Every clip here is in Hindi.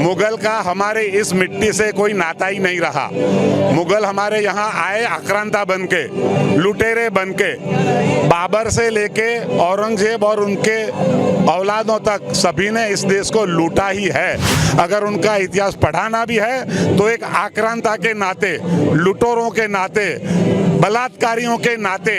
मुगल का हमारे इस मिट्टी से कोई नाता ही नहीं रहा। मुगल हमारे यहाँ आए आक्रांता बनके, लुटेरे बनके। बाबर से लेके औरंगजेब और उनके औलादों तक सभी ने इस देश को लूटा ही है। अगर उनका इतिहास पढ़ाना भी है तो एक आक्रांता के नाते, लुटेरों के नाते, बलात्कारियों के नाते,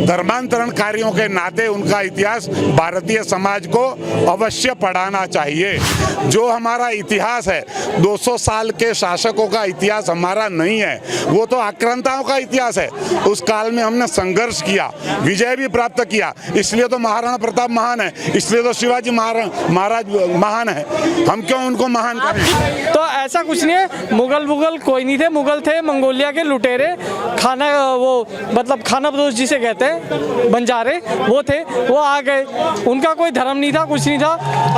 धर्मांतरणकारियों के नाते उनका इतिहास भारतीय समाज को अवश्य पढ़ाना चाहिए। जो हमारा इतिहास है 200 साल के शासकों का इतिहास हमारा नहीं है, वो तो आक्रांताओं का इतिहास है। उस काल में हमने संघर्ष किया, विजय भी प्राप्त किया, इसलिए तो महाराणा प्रताप महान है, इसलिए तो शिवाजी महाराज महान है। हम क्यों उनको महान करें? तो ऐसा कुछ नहीं है, मुगल कोई नहीं थे। मुगल थे मंगोलिया के लुटेरे, खाना बदोश जिसे कहते हैं, बंजारे, वो थे। वो आ गए, उनका कोई धर्म नहीं था, कुछ नहीं था।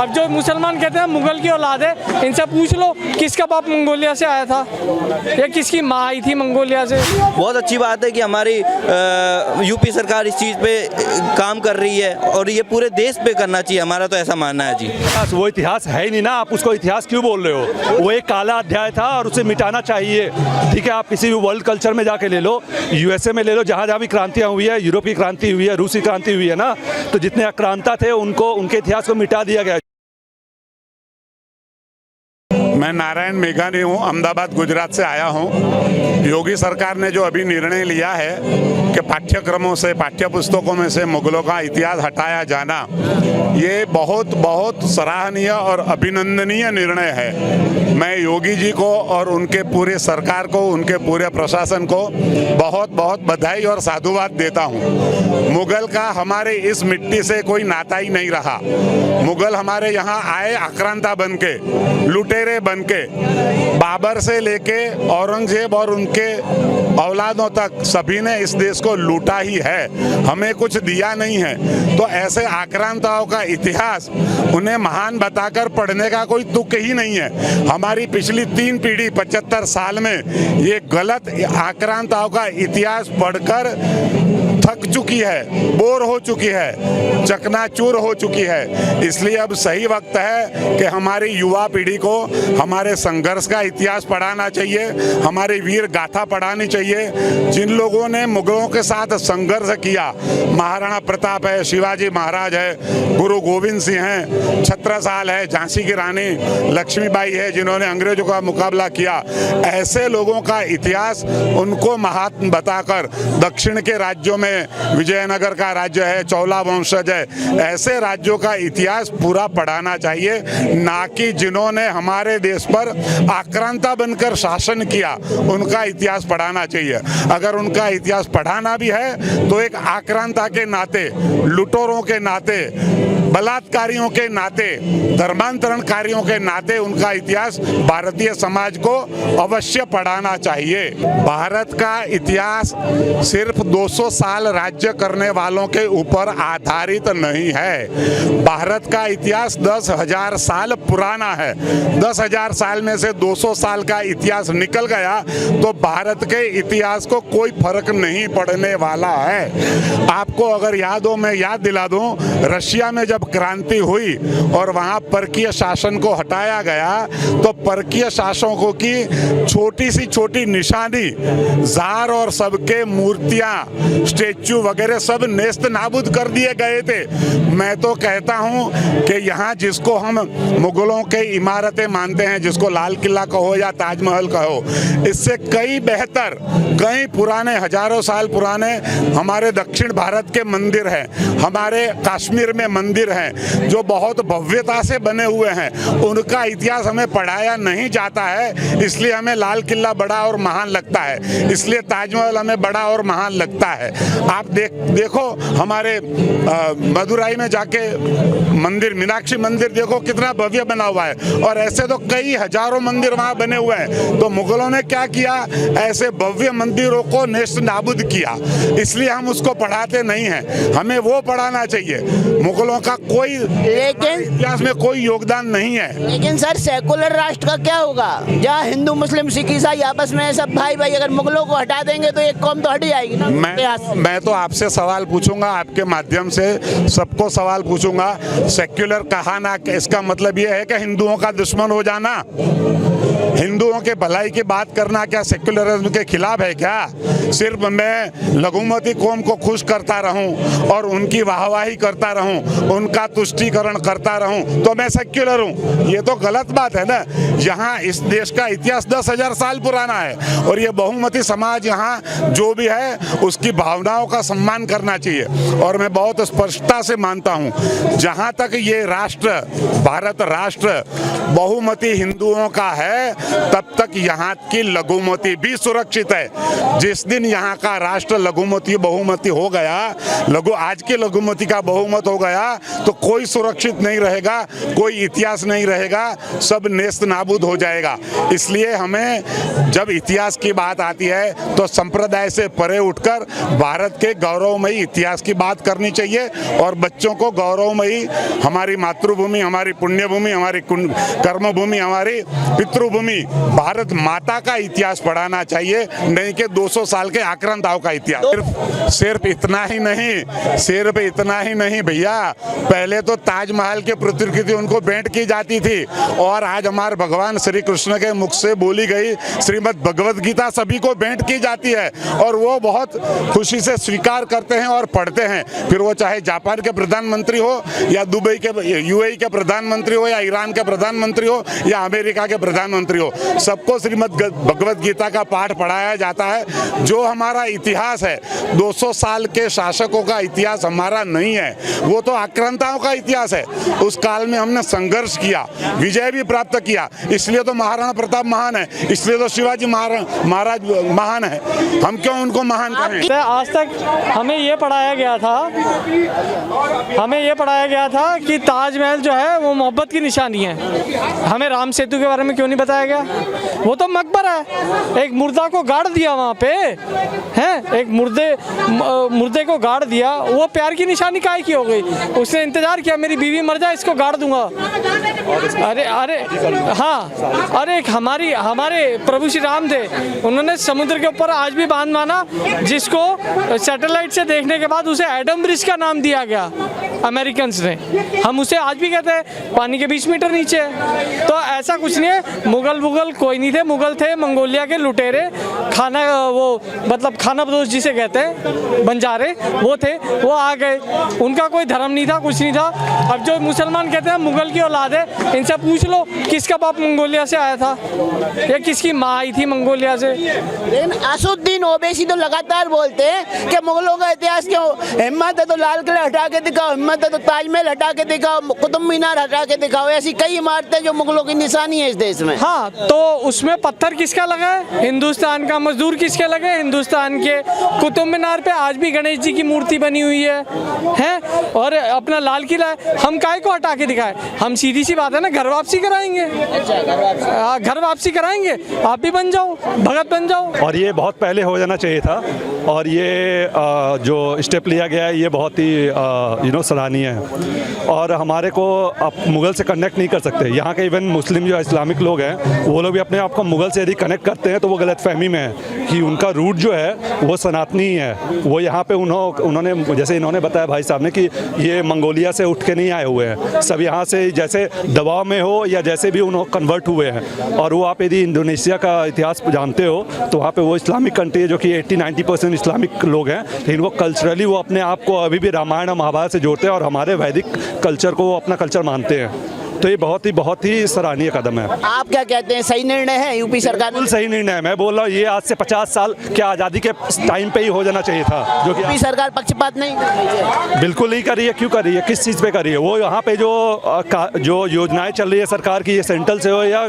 अब जो मुसलमान कहते हैं मुगल की औलाद है, इनसे पूछ लो किसका बाप मंगोलिया से आया था या किसकी माँ आई थी मंगोलिया से। बहुत अच्छी बात है कि हमारी यूपी सरकार इस चीज़ पे काम कर रही है और ये पूरे देश पे करना चाहिए, हमारा तो ऐसा मानना है जी। वो इतिहास है ही नहीं ना, आप उसको इतिहास क्यों बोल रहे हो? वो एक काला अध्याय था और उसे मिटाना चाहिए। ठीक है, आप किसी भी वर्ल्ड कल्चर में जाके ले लो, यूएसए में ले लो, जहाँ जहाँ भी क्रांतियाँ हुई है, यूरोप की क्रांति हुई है, रूसी क्रांति हुई है ना, तो जितने आक्रांता थे उनको, उनके इतिहास को मिटा दिया गया। मैं नारायण मेघानी हूँ, अहमदाबाद गुजरात से आया हूँ। योगी सरकार ने जो अभी निर्णय लिया है कि पाठ्यक्रमों से, पाठ्य पुस्तकों में से मुगलों का इतिहास हटाया जाना, ये बहुत बहुत सराहनीय और अभिनंदनीय निर्णय है। मैं योगी जी को और उनके पूरे सरकार को, उनके पूरे प्रशासन को बहुत बहुत बधाई और साधुवाद देता हूँ। मुगल का हमारे इस मिट्टी से कोई नाता ही नहीं रहा। मुगल हमारे यहाँ आए आक्रांता बनके, लुटेरे बनके। बाबर से लेके औरंगजेब और उनके औलादों तक सभी ने इस देश को लूटा ही है, हमें कुछ दिया नहीं है। तो ऐसे आक्रांताओं का इतिहास उन्हें महान बताकर पढ़ने का कोई तुक ही नहीं है। हमारी पिछली 3 पीढ़ी 75 साल में ये गलत आक्रांताओं का इतिहास पढ़कर थक चुकी है, बोर हो चुकी है, चकनाचूर हो चुकी है। इसलिए अब सही वक्त है कि हमारी युवा पीढ़ी को हमारे संघर्ष का इतिहास पढ़ाना चाहिए, हमारी वीर गाथा पढ़ानी चाहिए। जिन लोगों ने मुगलों के साथ संघर्ष किया, महाराणा प्रताप है, शिवाजी महाराज है, गुरु गोविंद सिंह हैं, छत्रसाल है, झांसी की रानी लक्ष्मीबाई है, जिन्होंने अंग्रेजों का मुकाबला किया। ऐसे लोगों का इतिहास उनको महात्म बताकर, दक्षिण के राज्यों में विजयनगर का राज्य है, चौला वंशज है, ऐसे राज्यों का इतिहास पूरा पढ़ाना चाहिए, ना कि जिन्होंने हमारे देश पर आक्रांता बनकर शासन किया उनका इतिहास पढ़ाना चाहिए। अगर उनका इतिहास पढ़ाना भी है तो एक आक्रांता के नाते, लुटेरों के नाते, बलात्कारियों के नाते, धर्मांतरणकारियों के नाते उनका इतिहास भारतीय समाज को अवश्य पढ़ाना चाहिए। भारत का इतिहास सिर्फ 200 साल राज्य करने वालों के ऊपर आधारित नहीं है। भारत का इतिहास 10,000 साल पुराना है। 10,000 साल में से 200 साल का इतिहास निकल गया तो भारत के इतिहास को कोई फर्क नहीं पड़ने वाला है। आपको अगर याद हो, मैं याद दिला दूं, रशिया में जब क्रांति हुई और वहां परकीय शासन को हटाया गया तो परकीय शासकों की छोटी सी छोटी निशानी, जार और सबके मूर्तियां, स्टेच्यू वगैरह सब नेस्त नाबूद कर दिए गए थे। मैं तो कहता हूं कि यहाँ जिसको हम मुगलों के इमारतें मानते हैं, जिसको लाल किला कहो या ताजमहल कहो, इससे कई बेहतर, कई पुराने, हजारों साल पुराने हमारे दक्षिण भारत के मंदिर हैं, हमारे कश्मीर में मंदिर हैं जो बहुत भव्यता से बने हुए हैं। उनका इतिहास हमें पढ़ाया नहीं जाता है, इसलिए हमें लाल किला बड़ा और महान लगता है, इसलिए ताजमहल हमें बड़ा और महान लगता है। आप देखो हमारे मदुराई में जाके मंदिर, मीनाक्षी मंदिर देखो कितना भव्य बना हुआ है, और ऐसे तो कई हजारों मंदिर वहां बने हुए हैं। तो मुगलों ने क्या किया, ऐसे भव्य मंदिरों को नेस्त नाबूद किया, इसलिए हम उसको पढ़ाते नहीं हैं। हमें वो पढ़ाना चाहिए। मुगलों का कोई लेकिन इतिहास में कोई योगदान नहीं है। लेकिन सर सेकुलर राष्ट्र का क्या होगा, जहाँ हिंदू मुस्लिम सिख ईसाई आपस में सब भाई भाई, अगर मुगलों को हटा देंगे तो एक कौम तो हट जाएगी ना इतिहास से। मैं तो आपसे सवाल पूछूंगा, आपके माध्यम से सबको सवाल पूछूंगा, सेक्युलर कहा ना, इसका मतलब ये है कि हिंदुओं का दुश्मन हो जाना, हिंदुओं के भलाई की बात करना क्या सेक्युलरिज्म के खिलाफ है क्या? सिर्फ मैं लघुमती कौम को खुश करता रहूं और उनकी वाहवाही करता रहूं, उनका तुष्टीकरण करता रहूं तो मैं सेक्युलर हूं? ये तो गलत बात है ना। यहाँ इस देश का इतिहास 10,000 साल पुराना है और ये बहुमती समाज यहाँ जो भी है उसकी भावनाओं का सम्मान करना चाहिए। और मैं बहुत स्पष्टता से मानता हूँ, जहाँ तक ये राष्ट्र, भारत राष्ट्र बहुमती हिंदुओं का है, तब तक यहाँ की लघुमती भी सुरक्षित है। जिस दिन यहाँ का राष्ट्र लघुमती बहुमती हो गया, आज के लघुमती का बहुमत हो गया, तो कोई सुरक्षित नहीं रहेगा, कोई इतिहास नहीं रहेगा, सब नेस्त नाबूद हो जाएगा। इसलिए हमें जब इतिहास की बात आती है तो संप्रदाय से परे उठकर भारत के गौरवमयी इतिहास की बात करनी चाहिए और बच्चों को गौरवमयी हमारी मातृभूमि, हमारी पुण्यभूमि, हमारी कर्मभूमि, हमारी पितृभूमि भारत माता का इतिहास पढ़ाना चाहिए, नहीं कि 200 साल के आक्रांताओं का इतिहास। सिर्फ इतना ही नहीं भैया, पहले तो ताजमहल के प्रतिकृति उनको भेंट की जाती थी और आज हमारे भगवान श्री कृष्ण के मुख से बोली गई श्रीमद् भगवत गीता सभी को भेंट की जाती है और वो बहुत खुशी से स्वीकार करते हैं और पढ़ते हैं। फिर वो चाहे जापान के प्रधानमंत्री हो या दुबई के यूएई के प्रधानमंत्री हो या ईरान के प्रधानमंत्री हो या अमेरिका के प्रधानमंत्री हो, सबको श्रीमद् भगवत गीता का पाठ पढ़ाया जाता है। जो हमारा इतिहास है 200 साल के शासकों का इतिहास हमारा नहीं है, वो तो आक्रांताओं का इतिहास है। उस काल में हमने संघर्ष किया, विजय भी प्राप्त किया, इसलिए तो महाराणा प्रताप महान है, इसलिए तो शिवाजी महाराज महान है। हम क्यों उनको महान कहें? आज तक हमें ये पढ़ाया गया था कि ताजमहल जो है वो मोहब्बत की निशानी है। हमें राम सेतु के बारे में क्यों नहीं बताया गया? वो तो मकबरा है, एक मुर्दा को गाड़ दिया वहाँ पे हैं, एक मुर्दे को गाड़ दिया, वो प्यार की निशानी काहे की हो गई? उसने इंतजार किया मेरी बीवी मर जाए इसको गाड़ दूंगा। अरे हाँ, अरे एक हमारे प्रभु श्री राम थे, उन्होंने समुद्र के ऊपर आज भी बांध माना, जिसको सैटेलाइट से देखने के बाद उसे एडम ब्रिज का नाम दिया गया अमेरिकन ने। हम उसे आज भी कहते हैं पानी के 20 मीटर नीचे है। तो ऐसा कुछ नहीं है, मुगल कोई नहीं थे, मुगल थे मंगोलिया के लुटेरे, खानाबदोश जिसे कहते हैं, बंजारे, वो थे, वो आ गए। उनका कोई धर्म नहीं था, कुछ नहीं था। अब जो मुसलमान कहते हैं मुगल की औलाद है, इनसे पूछ लो किसका बाप मंगोलिया से आया था या किसकी माँ आई थी मंगोलिया से। लेकिन असुद्दीन ओवैसी तो लगातार बोलते हैं कि मुगलों का इतिहास क्यों, हिम्मत है तो लाल किला हटा के दिखाओ, हिम्मत है तो ताजमहल हटा के दिखाओ, कुतुब मीनार हटा के दिखाओ, ऐसी कई इमारतें जो मुगलों की निशानी है इस देश में। हाँ, तो उसमें पत्थर किसका लगा है? हिंदुस्तान का। मजदूर किसके लगे? हिंदुस्तान के। कुतुब मीनार पे आज भी गणेश जी की मूर्ति बनी हुई है और अपना लाल किला है। हम काय को हटा के दिखाए? हम सीधी सी बात है ना, घर वापसी कराएंगे। घर वापसी कराएंगे, आप भी बन जाओ, भगत बन जाओ। और ये बहुत पहले हो जाना चाहिए था और ये जो स्टेप लिया गया है ये बहुत ही सराहनीय है। और हमारे को आप मुग़ल से कनेक्ट नहीं कर सकते। यहाँ के इवन मुस्लिम जो इस्लामिक लोग हैं वो लोग भी अपने आप को मुग़ल से यदि कनेक्ट करते हैं तो वो गलतफहमी में है कि उनका रूट जो है वो सनातनी ही है। वो यहाँ पे उन्होंने जैसे इन्होंने बताया भाई साहब ने कि ये मंगोलिया से उठ के नहीं आए हुए हैं, सब यहाँ से जैसे दबाव में हो या जैसे भी उन्होंने कन्वर्ट हुए हैं। और वो आप यदि इंडोनेशिया का इतिहास जानते हो तो वहाँ पे वो इस्लामिक कंट्री है जो कि 80-90% इस्लामिक लोग हैं, लेकिन वो कल्चरली वो अपने आप को अभी भी रामायण और महाभारत से जोड़ते हैं और हमारे वैदिक कल्चर को वो अपना कल्चर मानते हैं। तो ये बहुत ही सराहनीय कदम है। आप क्या कहते हैं, सही निर्णय है यूपी सरकार? बिल्कुल सही निर्णय है। मैं बोल रहा हूँ ये आज से 50 साल क्या आज़ादी के टाइम पे ही हो जाना चाहिए था, जो कि यूपी सरकार पक्षपात नहीं कर रही है। बिल्कुल नहीं कर रही है। क्यों कर रही है? किस चीज़ पे कर रही है? वो यहाँ पे जो योजनाएं चल रही है सरकार की, ये सेंट्रल से हो या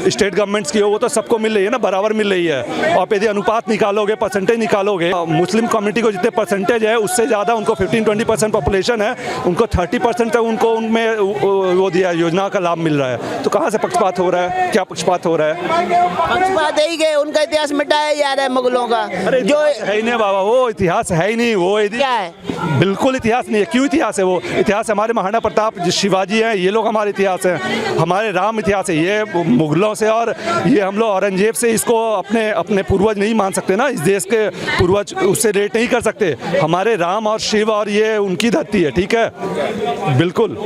स्टेट गवर्नमेंट्स की हो, वो तो सबको मिल रही है ना, बराबर मिल रही है। और यदि अनुपात निकालोगे, परसेंटेज निकालोगे, मुस्लिम कम्युनिटी को जितने परसेंटेज है उससे ज़्यादा उनको 15-20% पॉपुलेशन है, उनको 30% तक उनको उनमें वो दिया योजना योजना का लाभ मिल रहा है। तो कहाँ से पक्षपात हो रहा है, क्या पक्षपात हो रहा है? पक्षपात यही गए, उनका इतिहास मिटाया जा रहा है मुगलों का। अरे जो है ही नहीं बाबा, वो इतिहास है ही नहीं। वो क्या है? बिल्कुल इतिहास नहीं है। क्यों इतिहास है? वो इतिहास हमारे महाराणा प्रताप शिवाजी हैं, ये लोग हमारे इतिहास हैं। हमारे राम इतिहास है। ये मुगलों से और ये हम लोग औरंगजेब से इसको अपने पूर्वज नहीं मान सकते ना। इस देश के पूर्वज उससे रेट नहीं कर सकते। हमारे राम और शिव और ये उनकी धरती है, ठीक है, बिल्कुल।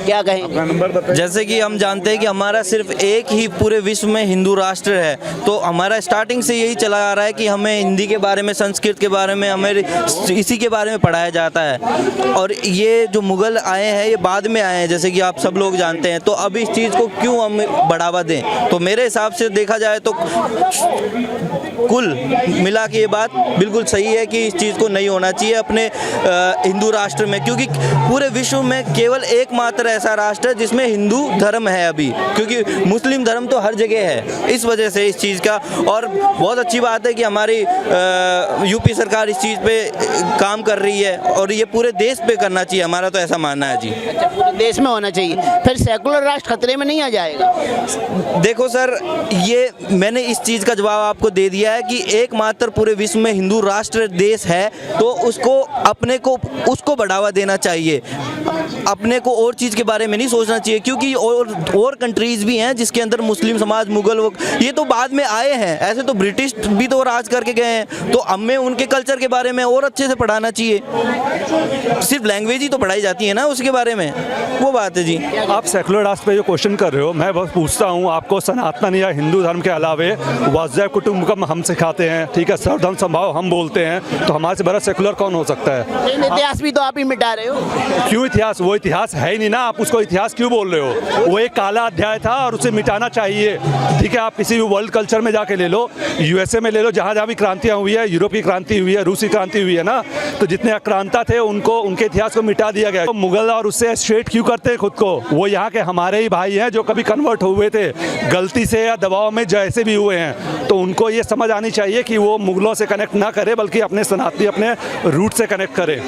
क्या कहेंगे? जैसे कि हम जानते हैं कि हमारा सिर्फ एक ही पूरे विश्व में हिंदू राष्ट्र है, तो हमारा स्टार्टिंग से यही चला आ रहा है कि हमें हिंदी के बारे में, संस्कृत के बारे में, हमें इसी के बारे में पढ़ाया जाता है। और ये जो मुग़ल आए हैं ये बाद में आए हैं, जैसे कि आप सब लोग जानते हैं। तो अब इस चीज़ को क्यों हम बढ़ावा दें? तो मेरे हिसाब से देखा जाए तो कुल मिला के ये बात बिल्कुल सही है कि इस चीज़ को नहीं होना चाहिए अपने हिंदू राष्ट्र में, क्योंकि पूरे विश्व में केवल एकमात्र ऐसा राष्ट्र है जिसमें हिंदू धर्म है अभी, क्योंकि मुस्लिम धर्म तो हर जगह है। इस वजह से इस चीज़ का, और बहुत अच्छी बात है कि हमारी यूपी सरकार इस चीज़ पे काम कर रही है और ये पूरे देश पे करना चाहिए, हमारा तो ऐसा मानना है जी। अच्छा, पूरे देश में होना चाहिए, फिर सेकुलर राष्ट्र खतरे में नहीं आ जाएगा? देखो सर, ये मैंने इस चीज़ का जवाब आपको दे दिया है कि एकमात्र पूरे विश्व में हिंदू राष्ट्र देश है, तो उसको अपने को उसको बढ़ावा देना चाहिए। अपने को और चीज़ के बारे में नहीं सोचना चाहिए, क्योंकि और कंट्रीज़ भी हैं जिसके अंदर मुस्लिम समाज, मुगल, ये तो बाद में आए हैं। ऐसे तो ब्रिटिश भी तो राज करके गए हैं, तो हमें उनके कल्चर के बारे में और अच्छे से पढ़ाना चाहिए। सिर्फ लैंग्वेज ही तो पढ़ाई जाती है ना उसके बारे में, वो बात है जी। आप सेकुलर राष्ट्र पे जो क्वेश्चन कर रहे हो, मैं बस पूछता हूँ, आपको सनातन या हिंदू धर्म के अलावे वसुधैव कुटुंबकम हम सिखाते हैं, ठीक है, सर्वधर्म समभाव हम बोलते हैं, तो हमारे से बड़ा सेकुलर कौन हो सकता है? लेकिन इतिहास भी तो आप ही मिटा रहे हो। क्यों इतिहास? वो इतिहास है ही नहीं ना, आप उसको इतिहास क्यों बोल रहे हो? वो एक काला अध्याय था और उसे मिटाना चाहिए, ठीक है। आप किसी भी वर्ल्ड कल्चर में जाके ले लो, यूएसए में ले लो, जहाँ जहाँ भी क्रांतियाँ हुई है, यूरोप की क्रांति हुई है, रूसी क्रांति हुई है ना, तो जितने आक्रांता थे उनको, उनके इतिहास को मिटा दिया गया। तो मुगल और उससे स्ट्रेट क्यों करते हैं खुद को? वो यहाँ के हमारे ही भाई हैं जो कभी कन्वर्ट हुए थे गलती से या दबाव में, जैसे भी हुए हैं। तो उनको ये समझ आनी चाहिए कि वो मुगलों से कनेक्ट ना करे, बल्कि अपने सनातनी, अपने रूट से कनेक्ट करे।